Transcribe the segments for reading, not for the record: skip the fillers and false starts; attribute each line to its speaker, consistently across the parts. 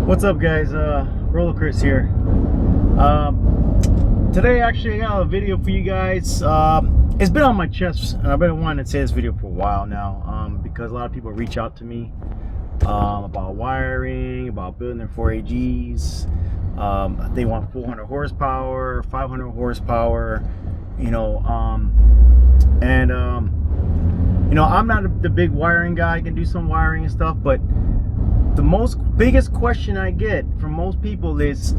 Speaker 1: What's up, guys? Roller Chris here. Today actually I got a video for you guys. It's been on my chest and I've been wanting to say this video for a while now, because a lot of people reach out to me about wiring, about building their 4AGs. They want 400 horsepower, 500 horsepower, you know, I'm not the big wiring guy. I can do some wiring and stuff, but the biggest question I get from most people is,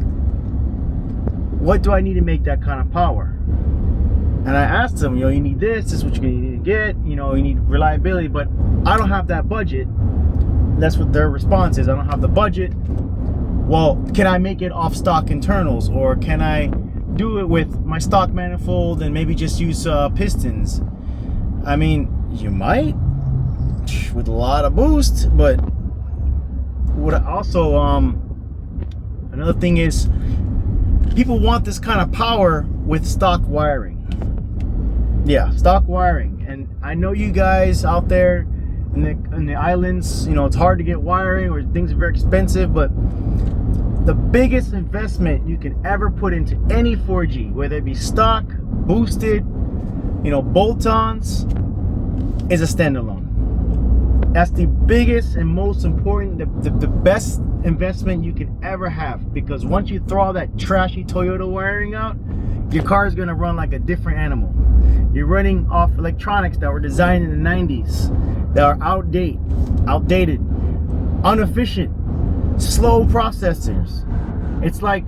Speaker 1: what do I need to make that kind of power? And I asked them, you need this is what you need to get, you need reliability, but I don't have that budget. That's what their response is. I don't have the budget. Well, can I make it off stock internals, or can I do it with my stock manifold and maybe just use pistons? I mean, you might, with a lot of boost, but what also another thing is, people want this kind of power with stock wiring. Yeah, stock wiring. And I know you guys out there in the islands, it's hard to get wiring, or things are very expensive, but the biggest investment you can ever put into any 4G, whether it be stock, boosted, bolt-ons, is a standalone. That's the biggest and most important, the best investment you can ever have, because once you throw all that trashy Toyota wiring out, your car is going to run like a different animal. You're running off electronics that were designed in the 90s, that are outdated, inefficient, slow processors. It's like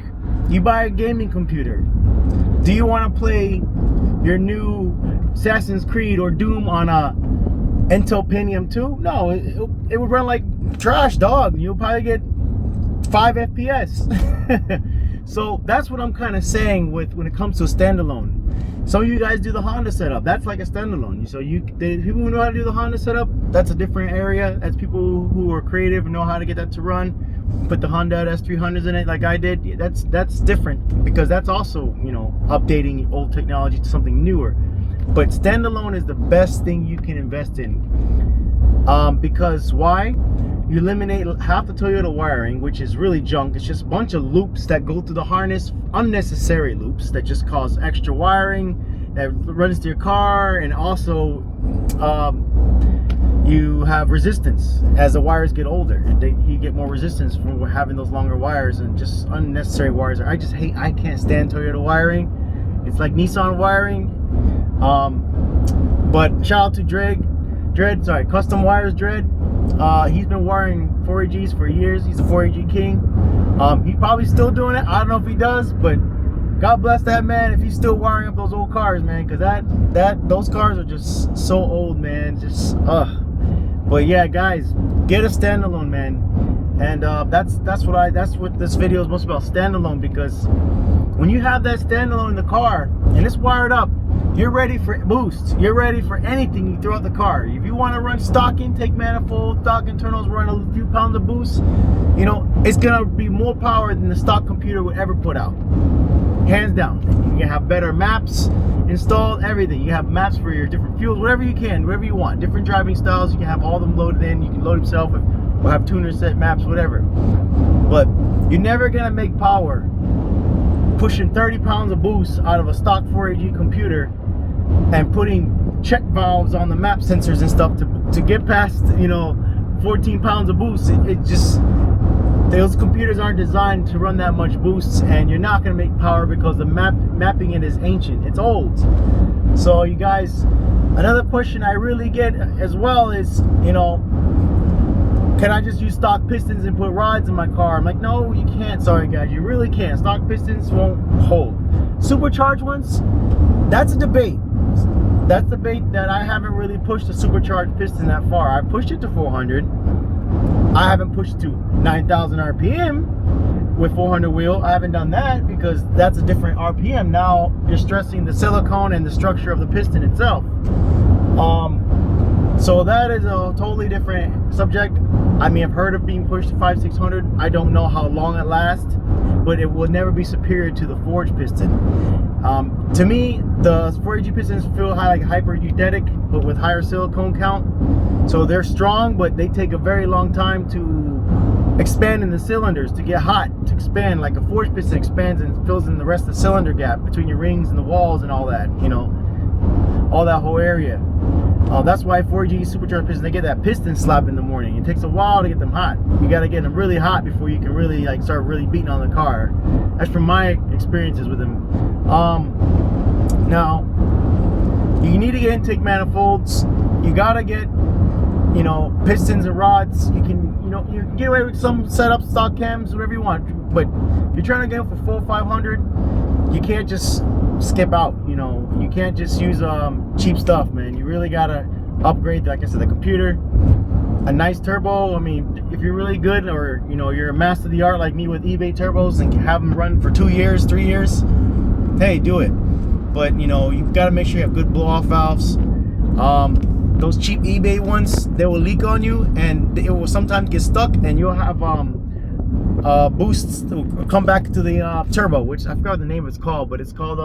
Speaker 1: you buy a gaming computer. Do you want to play your new Assassin's Creed or Doom on a Intel Pentium 2? No, it would run like trash, dog. You'll probably get 5 FPS. So that's what I'm kind of saying when it comes to a standalone. Some of you guys do the Honda setup. That's like a standalone. So the people who know how to do the Honda setup, that's a different area. That's people who are creative and know how to get that to run. Put the Honda S300s in it like I did. That's different, because that's also, updating old technology to something newer. But standalone is the best thing you can invest in, because why? You eliminate half the Toyota wiring, which is really junk. It's just a bunch of loops that go through the harness, unnecessary loops that just cause extra wiring that runs to your car. And also you have resistance as the wires get older. You get more resistance from having those longer wires and just unnecessary wires. I can't stand Toyota wiring. It's like Nissan wiring. But shout out to Custom Wires Dread. He's been wiring 4AGs for years. He's a 4AG king. He's probably still doing it. I don't know if he does, but God bless that man if he's still wiring up those old cars, man, because those cars are just so old, man. Just But yeah, guys, get a standalone, man. And that's what this video is most about, standalone, because when you have that standalone in the car and it's wired up, you're ready for boost. You're ready for anything you throw out the car. If you want to run stock intake manifold, stock internals, run a few pounds of boost, it's gonna be more power than the stock computer would ever put out, hands down. You can have better maps installed, everything. You have maps for your different fuels, whatever you can, whatever you want. Different driving styles, you can have all of them loaded in. You can load yourself or have tuner set maps, whatever. But you're never gonna make power pushing 30 pounds of boost out of a stock 4AG computer and putting check valves on the map sensors and stuff to get past 14 pounds of boost. It just, those computers aren't designed to run that much boost, and you're not going to make power because the mapping it is ancient. It's old. So you guys, another question I really get as well is, can I just use stock pistons and put rods in my car? I'm like, no, you can't. Sorry, guys, you really can't. Stock pistons won't hold. Supercharged ones, that's a debate. That's a debate that I haven't really pushed a supercharged piston that far. I've pushed it to 400. I haven't pushed to 9,000 RPM with 400 wheel. I haven't done that because that's a different RPM. Now you're stressing the silicone and the structure of the piston itself. So that is a totally different subject. I mean, I've heard of being pushed to 5-600. I don't know how long it lasts, but it will never be superior to the forged piston. To me, the 4AG pistons feel like hyper-eudetic, but with higher silicone count. So they're strong, but they take a very long time to expanding the cylinders to get hot, to expand like a force piston expands and fills in the rest of the cylinder gap between your rings and the walls and all that, you know, all that whole area. That's why 4G supercharged pistons, they get that piston slap in the morning. It takes a while to get them hot. You got to get them really hot before you can really like start really beating on the car. That's from my experiences with them. Now you need to get intake manifolds. You got to get, you know, pistons and rods. You can get away with some setups, stock cams, whatever you want. But if you're trying to go for full 500, you can't just skip out. You know, you can't just use cheap stuff, man. You really gotta upgrade, like I said, the computer, a nice turbo. I mean, if you're really good, or you know, you're a master of the art like me with eBay turbos and have them run for 2 years, 3 years, hey, do it. But you know, you've got to make sure you have good blow-off valves. Those cheap eBay ones, they will leak on you, and it will sometimes get stuck, and you'll have boosts to come back to the turbo, which I forgot what the name it's called, but it's called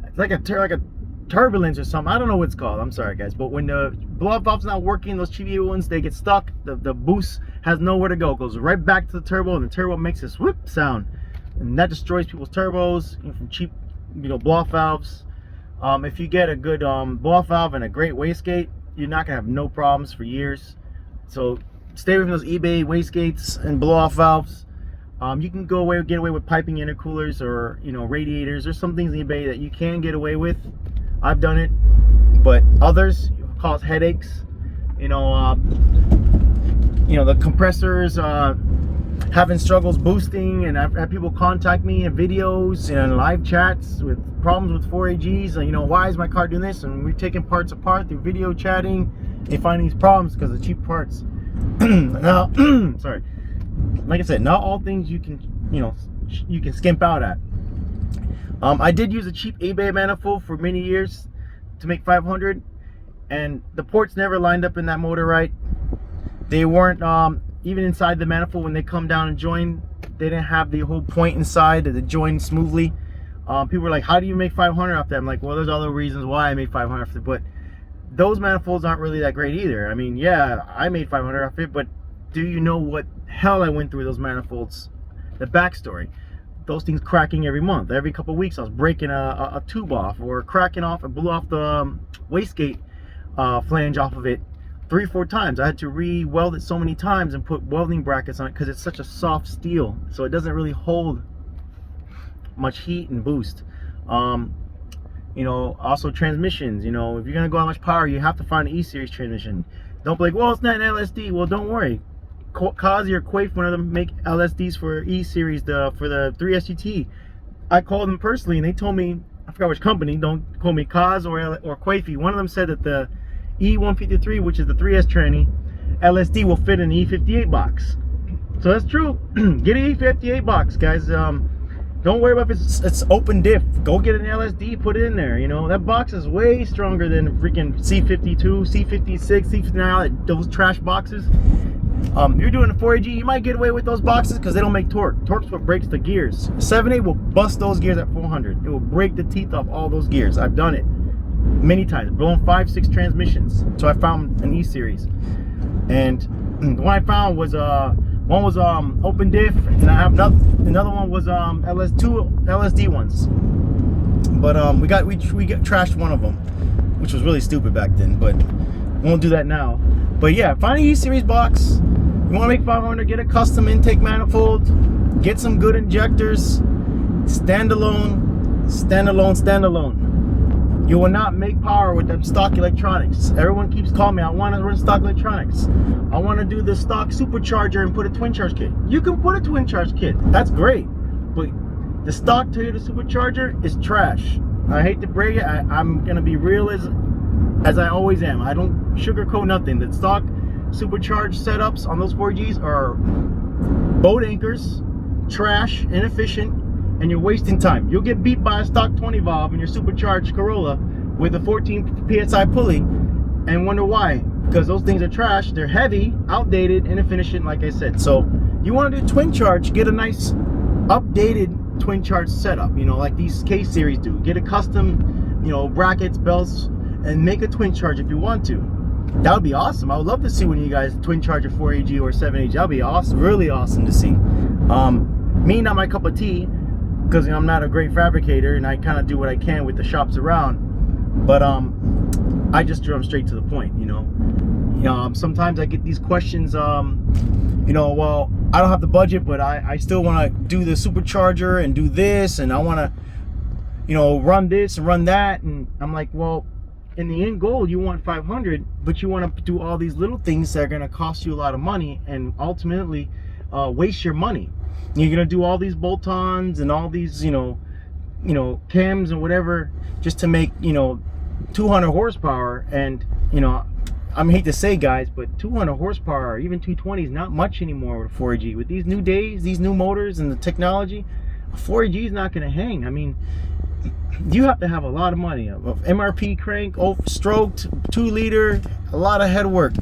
Speaker 1: it's like a turbulence or something. I don't know what it's called. I'm sorry, guys. But when the blow-off valve's not working, those cheap eBay ones, they get stuck. The boost has nowhere to go. It goes right back to the turbo, and the turbo makes this whoop sound, and that destroys people's turbos, you know, from cheap, you know, blow-off valves. If you get a good blow-off valve and a great wastegate, you're not gonna have no problems for years. So stay away from those eBay wastegates and blow-off valves. You can get away with piping intercoolers, or you know, radiators. There's some things in eBay that you can get away with. I've done it, but others cause headaches. You know, the compressors having struggles boosting, and I've had people contact me in videos and live chats with problems with 4AGs. You know, why is my car doing this? And we're taking parts apart through video chatting and finding these problems because of cheap parts. Now, sorry, like I said, not all things you can skimp out at. I did use a cheap eBay manifold for many years to make 500, and the ports never lined up in that motor right. They weren't even inside the manifold when they come down and join. They didn't have the whole point inside that it joined smoothly. People were like, how do you make 500 off that? I'm like, well, there's other reasons why I made 500 off it, but those manifolds aren't really that great either. I mean, yeah, I made 500 off it, but do you know what hell I went through with those manifolds? The backstory. Those things cracking every month. Every couple of weeks I was breaking a tube off, or cracking off and blew off the wastegate flange off of it 3 or 4 times. I had to re-weld it so many times and put welding brackets on it because it's such a soft steel, so it doesn't really hold much heat and boost. You know, also transmissions. You know, if you're gonna go how much power, you have to find an E-series transmission. Don't be like, well, it's not an LSD. Well, don't worry. Kazi or Quaife, one of them, make LSDs for E-series, for the 3SGT. I called them personally, and they told me, I forgot which company, don't call me Kaz or Quaife. One of them said that the E153, which is the 3S tranny, LSD will fit in the E58 box. So that's true. Get an E58 box, guys. Don't worry about if it's open diff. Go get an LSD, put it in there. You know, that box is way stronger than freaking C52, C56, C59, those trash boxes. You're doing a 4AG, you might get away with those boxes because they don't make torque. Torque's what breaks the gears. 7.8 will bust those gears at 400. It will break the teeth off all those gears. I've done it many times, blown 5-6 transmissions. So I found an E-series, and the one I found was one was open diff, and I have another one was LSD ones. But we got trashed one of them, which was really stupid back then, but we won't do that now. But yeah, find an E-series box. You want to make 500, get a custom intake manifold, get some good injectors. Standalone. You will not make power with them stock electronics. Everyone keeps calling me, I want to run stock electronics. I want to do the stock supercharger and put a twin charge kit. You can put a twin charge kit. That's great. But the stock Toyota supercharger is trash. I hate to break it. I'm going to be real as I always am. I don't sugarcoat nothing. The stock supercharged setups on those 4Gs are boat anchors, trash, inefficient, and you're wasting time. You'll get beat by a stock 20 valve in your supercharged Corolla with a 14 PSI pulley and wonder why. Because those things are trash, they're heavy, outdated, inefficient, like I said. So you want to do twin charge, get a nice updated twin charge setup, you know, like these K-series do. Get a custom, you know, brackets, belts, and make a twin charge if you want to. That would be awesome. I would love to see when you guys twin charge a 4AG or 7AG. That would be awesome, really awesome to see. Me, not my cup of tea, because I'm not a great fabricator, and I kind of do what I can with the shops around. But I just drum straight to the point, sometimes I get these questions, well, I don't have the budget, but I still want to do the supercharger and do this, and I want to, run this and run that. And I'm like, well, in the end goal, you want 500, but you want to do all these little things that are going to cost you a lot of money and ultimately waste your money. You're going to do all these bolt-ons and all these, cams and whatever, just to make, 200 horsepower. And, I hate to say, guys, but 200 horsepower or even 220 is not much anymore with a 4AG. With these new days, these new motors and the technology, a 4AG is not going to hang. I mean, you have to have a lot of money. MRP crank, stroked, 2-liter, a lot of head work.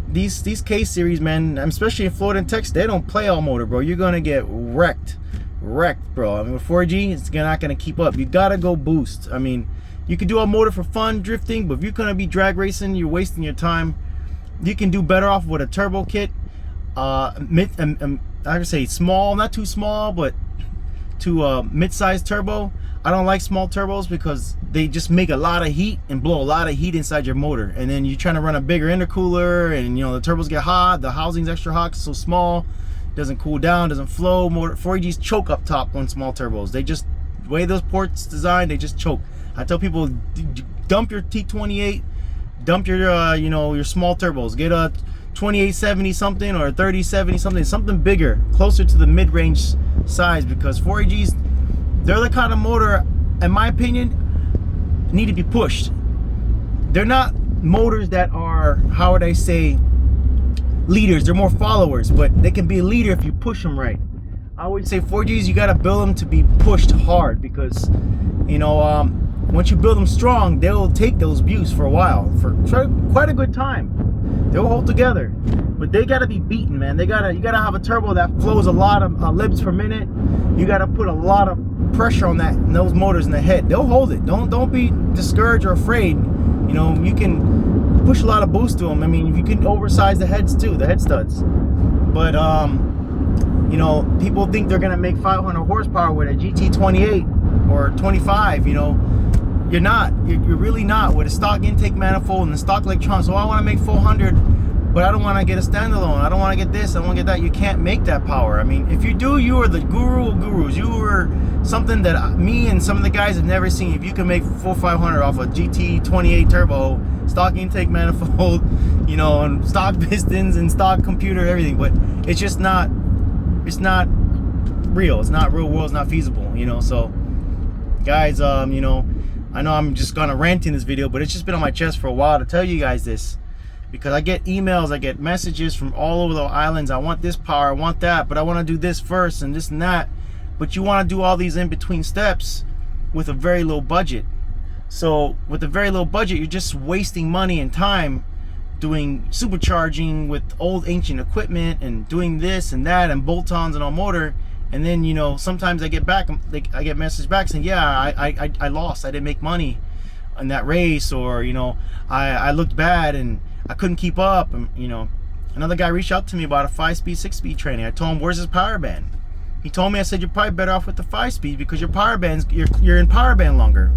Speaker 1: These K series, man, especially in Florida and Texas, they don't play all motor, bro. You're gonna get wrecked, bro. I mean, with 4G, it's not gonna keep up. You gotta go boost. I mean, you can do all motor for fun, drifting, but if you're gonna be drag racing, you're wasting your time. You can do better off with a turbo kit. I would say small, not too small, but to mid-sized turbo. I don't like small turbos because they just make a lot of heat and blow a lot of heat inside your motor. And then you're trying to run a bigger intercooler, and the turbos get hot, the housing's extra hot, so small, doesn't cool down, doesn't flow. 4AGs choke up top on small turbos. They just, the way those ports designed, they just choke. I tell people, dump your T28, dump your your small turbos, get a 2870 something or a 3070 something bigger, closer to the mid-range size, because 4AGs, they're the kind of motor, in my opinion, need to be pushed. They're not motors that are, how would I say, leaders. They're more followers, but they can be a leader if you push them right. I would say 4Gs, you got to build them to be pushed hard, because once you build them strong, they'll take those views for a while, for quite a good time. They'll hold together, but they got to be beaten, man. You got to have a turbo that flows a lot of libs per minute. You got to put a lot of pressure on those motors in the head. They'll hold it. Don't be discouraged or afraid. You can push a lot of boost to them. I mean, you can oversize the heads too, the head studs. But people think they're gonna make 500 horsepower with a GT28 or 25. You're not. You're really not. With a stock intake manifold and the stock electronics. So I want to make 400, but I don't want to get a standalone. I don't want to get this. I don't want to get that. You can't make that power. I mean, if you do, you are the guru of gurus. You are something that me and some of the guys have never seen. If you can make 500 off a GT28 turbo, stock intake manifold, and stock pistons and stock computer, everything, but it's just not. It's not real. It's not real world. It's not feasible. So, guys, I know I'm just gonna rant in this video, but it's just been on my chest for a while to tell you guys this, because I get emails, I get messages from all over the islands. I want this power, I want that, but I want to do this first and this and that. But you want to do all these in between steps with a very low budget. So with a very low budget, you're just wasting money and time doing supercharging with old ancient equipment and doing this and that and bolt-ons and all motor. And then sometimes I get message back saying, yeah, I lost, I didn't make money in that race, or I looked bad and I couldn't keep up. And another guy reached out to me about a 5-speed 6-speed training. I told him, where's his power band? He told me, I said, you're probably better off with the 5-speed because your power bands, you're in power band longer.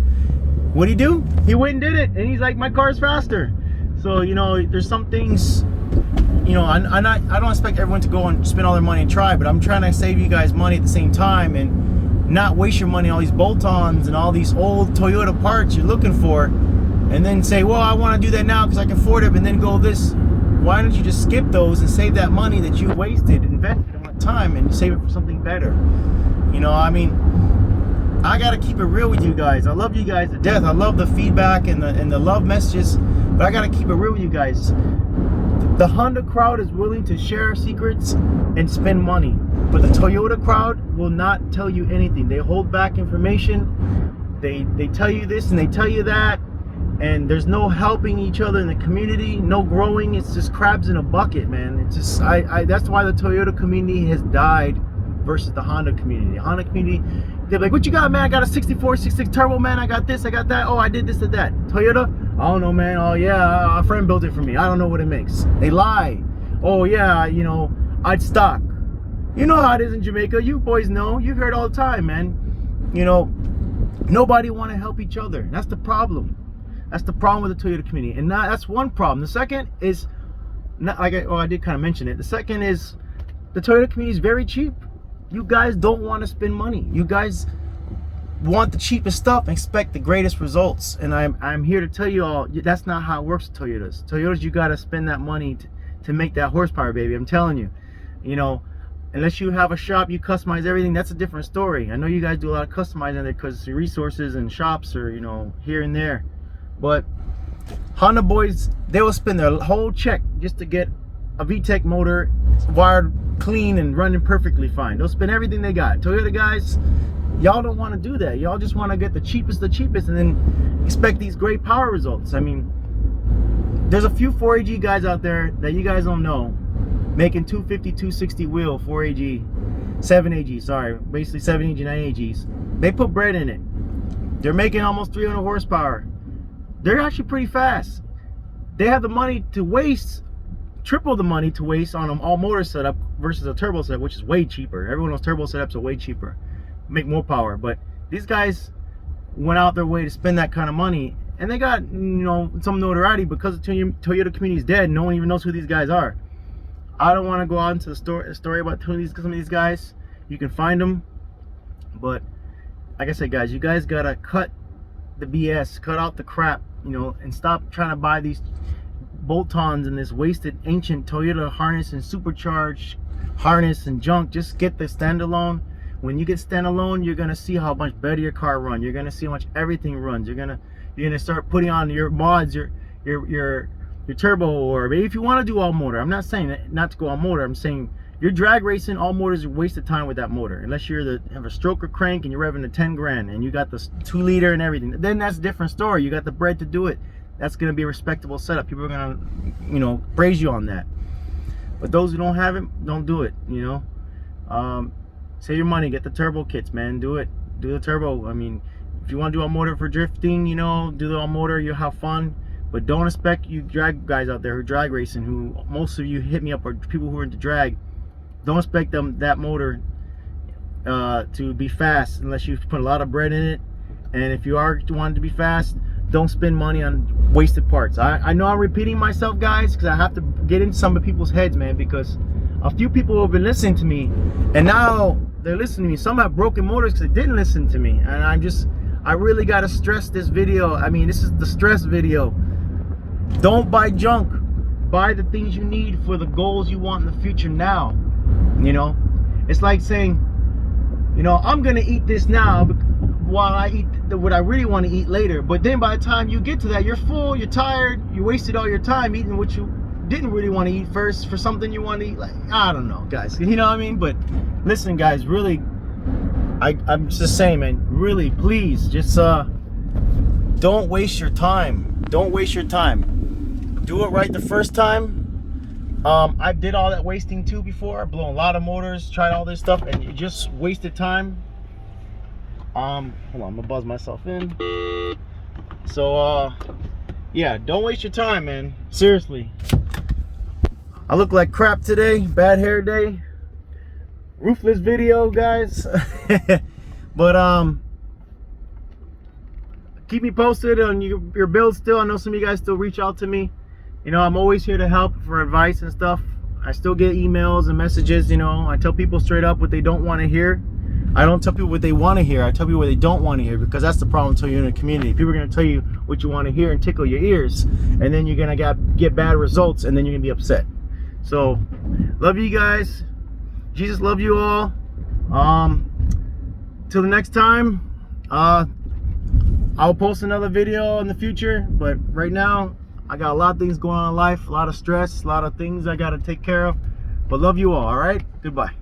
Speaker 1: What'd he do? He went and did it, and he's like, my car's faster. So there's some things, I don't expect everyone to go and spend all their money and try, but I'm trying to save you guys money at the same time and not waste your money on all these bolt-ons and all these old Toyota parts you're looking for, and then say, well, I want to do that now because I can afford it, and then go this. Why don't you just skip those and save that money that you wasted, invested in that time, and save it for something better? I mean, I gotta keep it real with you guys. I love you guys to death. I love the feedback and the love messages, but I gotta keep it real with you guys. The Honda crowd is willing to share secrets and spend money, but the Toyota crowd will not tell you anything. They hold back information. They tell you this and they tell you that, and there's no helping each other in the community, no growing. It's just crabs in a bucket, man. It's just that's why the Toyota community has died versus the Honda community. The Honda community, they're like, what you got, man? I got a 64, 66 turbo, man. I got this, I got that. Oh, I did this and that. Toyota, I don't know, man. Oh yeah, a friend built it for me. I don't know what it makes. They lie. Oh yeah, you know, I'd stock. You know how it is in Jamaica. You boys know. You've heard all the time, man. You know, nobody want to help each other. That's the problem. That's the problem with the Toyota community. And that's one problem. The second is, not like I did kind of mention it. The second is the Toyota community is very cheap. You guys don't want to spend money. You guys want the cheapest stuff and expect the greatest results. And I'm here to tell you all, that's not how it works with Toyotas. Toyotas, you got to spend that money to make that horsepower, baby. I'm telling you. You know, unless you have a shop, you customize everything, that's a different story. I know you guys do a lot of customizing there because resources and shops are, you know, here and there. But Honda boys, they will spend their whole check just to get a VTEC motor wired clean and running perfectly fine. They'll spend everything they got. Toyota guys, y'all don't want to do that. Y'all just want to get the cheapest and then expect these great power results. I mean, there's a few 4AG guys out there that you guys don't know making 250, 260 wheel 4AG, 7AG, sorry, basically 7AG, 9AGs. They put bread in it. They're making almost 300 horsepower. They're actually pretty fast. They have the money to waste, triple the money to waste on an all motor setup versus a turbo setup, which is way cheaper. Everyone knows turbo setups are way cheaper, make more power. But these guys went out their way to spend that kind of money, and they got, you know, some notoriety because the Toyota community is dead. No one even knows who these guys are. I don't want to go out into the story about some of these guys. You can find them, but like I said, guys, you guys gotta cut the BS, cut out the crap, you know, and stop trying to buy these bolt-ons and this wasted ancient Toyota harness and supercharged harness and junk. Just get the Standalone. When you get Standalone, you're gonna see how much better your car runs. You're gonna see how much everything runs. You're gonna start putting on your mods, your turbo, or maybe if you want to do all motor. I'm not saying that not to go all motor. I'm saying you're drag racing, all motors are a waste of time with that motor. Unless you're have a stroker crank and you're revving to 10 grand and you got the 2 liter and everything. Then that's a different story. You got the bread to do it. That's going to be a respectable setup. People are going to, you know, praise you on that. But those who don't have it, don't do it, you know. Save your money, get the turbo kits, man. Do it. Do the turbo. I mean, if you want to do all motor for drifting, you know, do the all motor, you'll have fun. But don't expect you drag guys out there who drag racing, who most of you hit me up are people who are into drag. Don't expect that motor to be fast unless you put a lot of bread in it. And if you are wanting to be fast, don't spend money on wasted parts. I know I'm repeating myself, guys, because I have to get into some of people's heads, man, because a few people have been listening to me and now they're listening to me. Some have broken motors because they didn't listen to me, and I really got to stress this video. I mean, this is the stress video. Don't buy junk. Buy the things you need for the goals you want in the future now. You know, it's like saying, you know, I'm gonna eat this now while I eat what I really want to eat later. But then by the time you get to that, you're full, you're tired, you wasted all your time eating what you didn't really want to eat first for something you want to eat. Like, I don't know, guys, you know what I mean? But listen, guys, really, I'm just saying, man, really, please, just don't waste your time. Don't waste your time. Do it right the first time. I did all that wasting too before. I blew a lot of motors, tried all this stuff, and you just wasted time. Hold on, I'm gonna buzz myself in. So yeah, don't waste your time, man. Seriously. I look like crap today, bad hair day, roofless video, guys. But keep me posted on your build still. I know some of you guys still reach out to me. You know, I'm always here to help for advice and stuff. I still get emails and messages, you know. I tell people straight up what they don't want to hear. I don't tell people what they want to hear. I tell people what they don't want to hear, because that's the problem until you're in a community. People are going to tell you what you want to hear and tickle your ears, and then you're going to get bad results, and then you're going to be upset. So, love you guys. Jesus love you all. Till the next time, I'll post another video in the future, but right now, I got a lot of things going on in life, a lot of stress, a lot of things I got to take care of. But love you all right? Goodbye.